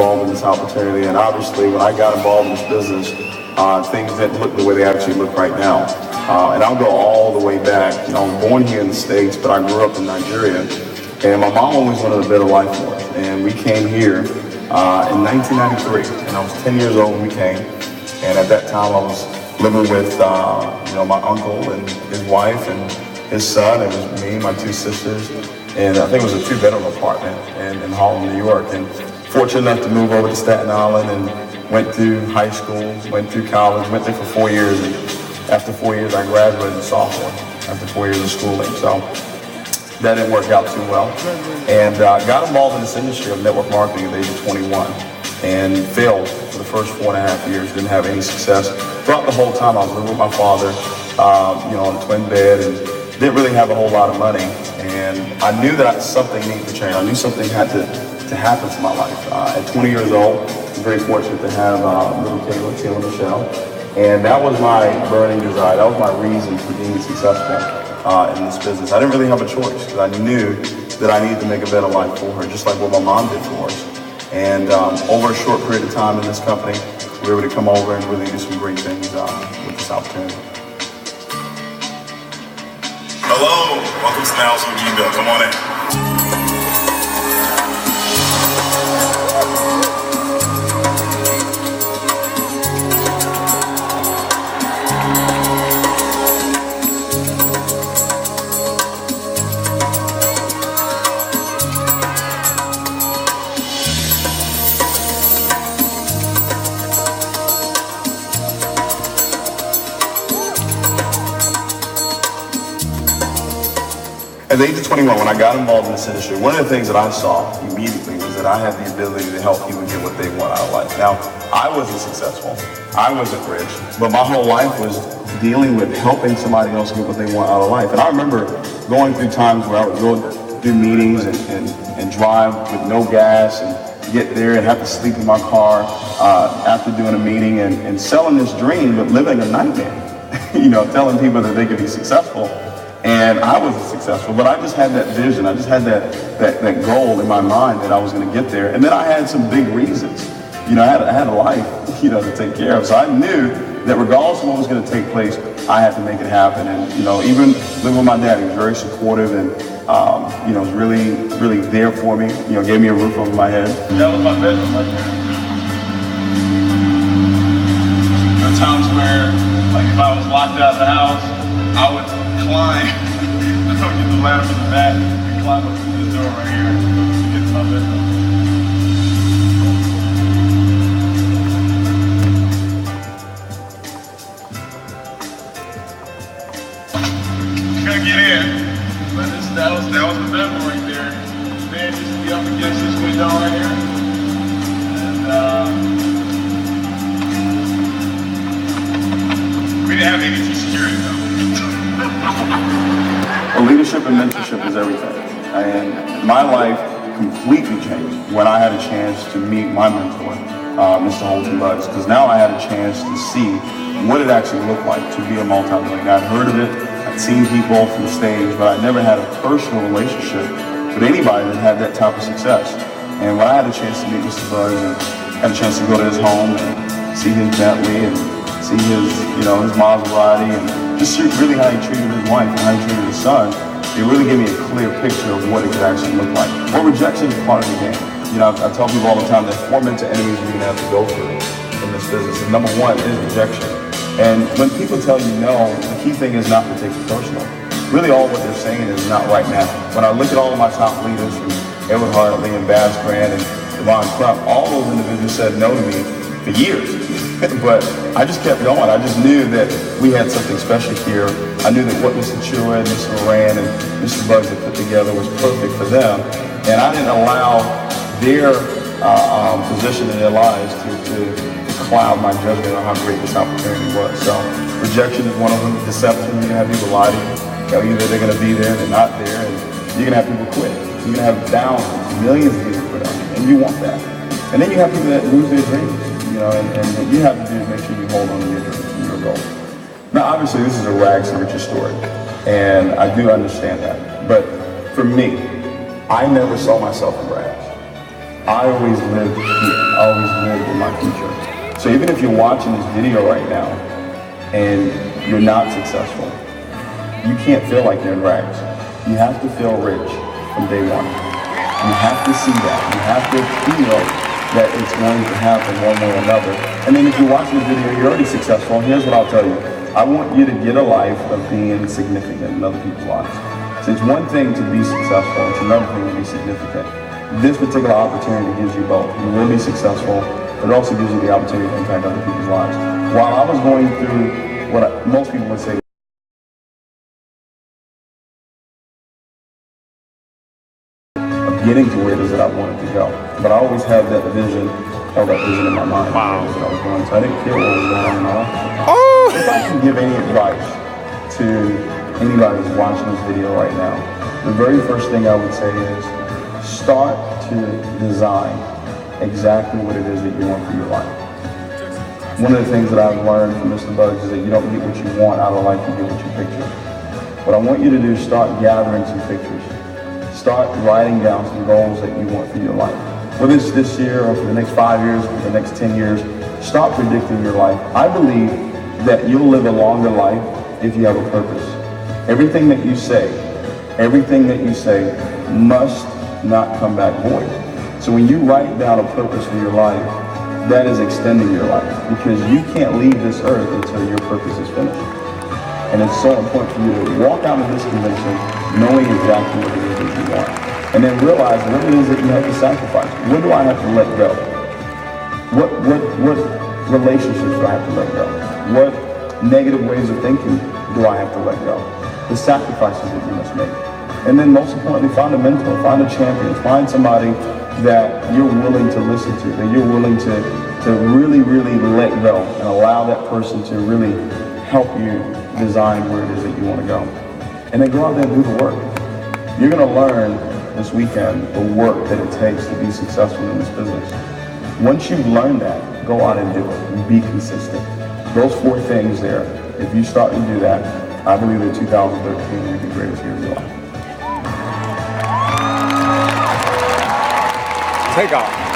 involved in this opportunity, and obviously when I got involved in this business, things didn't look the way they actually look right now. And I'll go all the way back. I was born here in the States, but I grew up in Nigeria, and my mom always wanted a better life for us. And we came here in 1993, and I was 10 years old when we came. And at that time, I was living with my uncle and his wife and his son. It was me, my two sisters, and I think it was a 2-bedroom apartment in Harlem, New York. And fortunate enough to move over to Staten Island and went through high school, went through college, went there for 4 years. And after 4 years, I graduated as a sophomore after 4 years of schooling. So that didn't work out too well. And got involved in this industry of network marketing at the age of 21 and failed for the first 4.5 years, didn't have any success. Throughout the whole time, I was living with my father, on a twin bed, and didn't really have a whole lot of money. And I knew that something needed to change. I knew something had to happen to my life. At 20 years old, I'm very fortunate to have little Kayla Michelle. And that was my burning desire. That was my reason for being successful in this business. I didn't really have a choice because I knew that I needed to make a better life for her, just like what my mom did for us. And over a short period of time in this company, we were able to come over and really do some great things with this opportunity. Hello, welcome to the house with Vidoes. Come on in. At the age of 21, when I got involved in this industry, one of the things that I saw immediately was that I had the ability to help people get what they want out of life. Now, I wasn't successful, I wasn't rich, but my whole life was dealing with helping somebody else get what they want out of life. And I remember going through times where I would go do meetings and drive with no gas and get there and have to sleep in my car after doing a meeting and selling this dream, but living a nightmare, telling people that they could be successful. And I wasn't successful, but I just had that vision. I just had that goal in my mind that I was going to get there. And then I had some big reasons. I had a life, to take care of. So I knew that regardless of what was going to take place, I had to make it happen. And, even living with my dad, he was very supportive and, was really, really there for me. Gave me a roof over my head. That was my bedroom right there. There were times where, if I was locked out of the house, I would climb, get the ladder from the back and climb up through this door right here to get to my bedroom. Gotta get in, but that was the bedroom right there. Man used to be up against this window right here, and we didn't have any security though. Well, leadership and mentorship is everything. And my life completely changed when I had a chance to meet my mentor, Mr. Holton Buds, because now I had a chance to see what it actually looked like to be a multi-millionaire. I'd heard of it, I'd seen people from the stage, but I'd never had a personal relationship with anybody that had that type of success. And when I had a chance to meet Mr. Buds and had a chance to go to his home and see his Bentley and see his Maserati and just really how he treated his wife and how he treated his son, it really gave me a clear picture of what it could actually look like. Well, rejection is part of the game. I tell people all the time that 4 mental enemies you're gonna have to go through in this business. And number one is rejection. And when people tell you no, the key thing is not to take it personal. Really all what they're saying is not right now. When I look at all of my top leaders from Edward Hartley and Bass Grant and Devon Crump, all those individuals said no to me for years. But I just kept going. I just knew that we had something special here. I knew that what Mr. Chua and Mr. Moran and Mr. Bugs had put together was perfect for them. And I didn't allow their position in their lives to cloud my judgment on how great this opportunity was. So rejection is one of them. Deception, you're going to have people lie to you. Either they're going to be there, they're not there, and you're going to have people quit. You're going to have thousands, millions of people quit on you, and you want that. And then you have people that lose their dreams. And what you have to do is make sure you hold on to your dreams and your goals. Now, obviously, this is a rags to riches story, and I do understand that. But for me, I never saw myself in rags. I always lived here. always lived in my future. So even if you're watching this video right now and you're not successful, you can't feel like you're in rags. You have to feel rich from day one. You have to see that. You have to feel that it's going to happen one way or another. And then if you're watching the video, you're already successful. Here's what I'll tell you. I want you to get a life of being significant in other people's lives. So it's one thing to be successful, it's another thing to be significant. This particular opportunity gives you both. You will be successful, but it also gives you the opportunity to impact other people's lives. While I was going through what most people would say of getting to where it is that I wanted to go, but I always had that vision, held that vision in my mind. Wow. That I was going. So I didn't care what was going on in my life. Oh! If I can give any advice to anybody who's watching this video right now, the very first thing I would say is start to design exactly what it is that you want for your life. One of the things that I've learned from Mr. Bugs is that you don't get what you want out of life, you get what you picture. What I want you to do is start gathering some pictures. Start writing down some goals that you want for your life. Whether it's this year or for the next 5 years or for the next 10 years, start predicting your life. I believe that you'll live a longer life if you have a purpose. Everything that you say must not come back void. So when you write down a purpose for your life, that is extending your life, because you can't leave this earth until your purpose is finished. And it's so important for you to walk out of this convention knowing exactly what it is that you want. And then realize what it is that you have to sacrifice. What do I have to let go? What relationships do I have to let go? What negative ways of thinking do I have to let go? The sacrifices that you must make. And then most importantly, find a mentor, find a champion, find somebody that you're willing to listen to, that you're willing to really, really let go and allow that person to really help you design where it is that you want to go. And then go out there and do the work. You're going to learn this weekend the work that it takes to be successful in this business. Once you've learned that, go out and do it and be consistent. Those 4 things there, if you start to do that, I believe that 2013 will be the greatest year of your life. Take off.